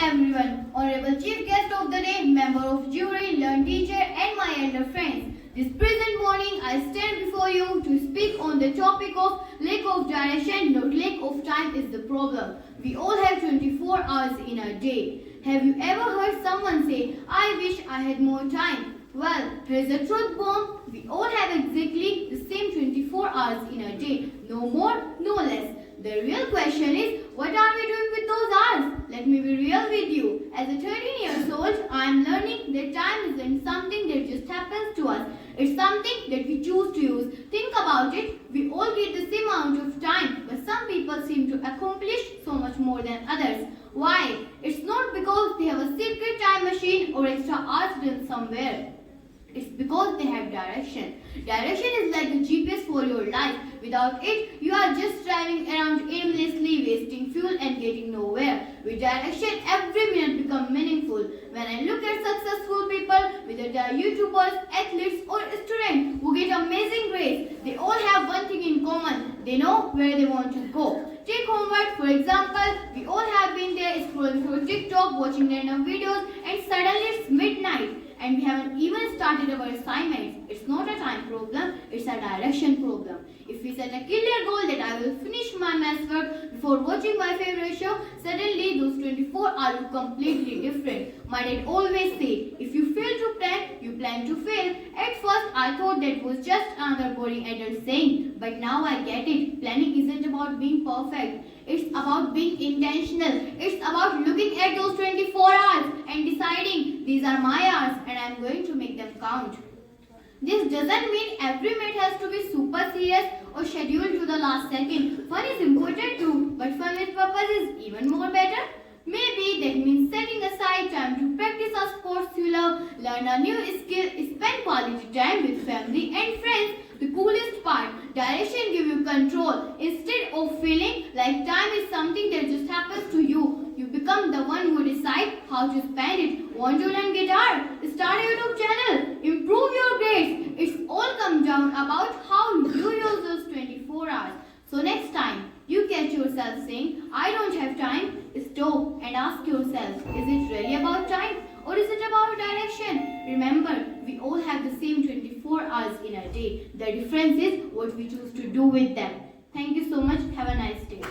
everyone, Honorable Chief Guest of the Day, Member of Jury, Learned Teacher and my elder friends. This present morning I stand before you to speak on the topic of lack of direction, not lack of time is the problem. We all have 24 hours in a day. Have you ever heard someone say, I wish I had more time? Well, here's a truth bomb. We all have exactly the same 24 hours in a day. No more, no less. The real question is, what are we doing with those hours? Let me be real with you. As a 13 years old, I am learning that time isn't something that just happens to us. It's something that we choose to use. Think about it. We all get the same amount of time, but some people seem to accomplish so much more than others. Why? It's not because they have a secret time machine or extra hours hidden somewhere. It's because they have direction. Direction is like the GPS for your life. Without it, you are just driving around aimlessly, wasting fuel and getting nowhere. With direction, every minute becomes meaningful. When I look at successful people, whether they are YouTubers, athletes or students who get amazing grades, they all have one thing in common. They know where they want to go. Take homework, for example. We all have been there scrolling through TikTok, watching random videos, and suddenly it's midnight. And we haven't even started our assignments. It's not a time problem, it's a direction problem. If we set a clear goal that I will finish my maths work before watching my favorite show, suddenly those 24 hours look completely different. My dad always say, if you fail to plan, you plan to fail. At first, I thought that was just another boring adult saying, but now I get it. Planning isn't about being perfect. It's about being intentional. It's about looking at those 24 hours and deciding these are my hours and I'm going to make them count. This doesn't mean every minute has to be super serious or scheduled to the last second. Fun is important too, but fun with purpose is even more better. Maybe that means setting aside time to practice a sport you love, learn a new skill, spend quality time with family and friends. The coolest part, direction gives you control. Instead of feeling like time is something that just happens to you, you become the one who decides how to spend it. Want to learn guitar? Start a YouTube channel. Improve your grades. It's all comes down about how you use those 24 hours. So next time you catch yourself saying, I don't have time, stop and ask yourself, is it really about time or is it about direction? Remember, we all have the same 24 hours in a day. The difference is what we choose to do with them. Thank you so much. Have a nice day.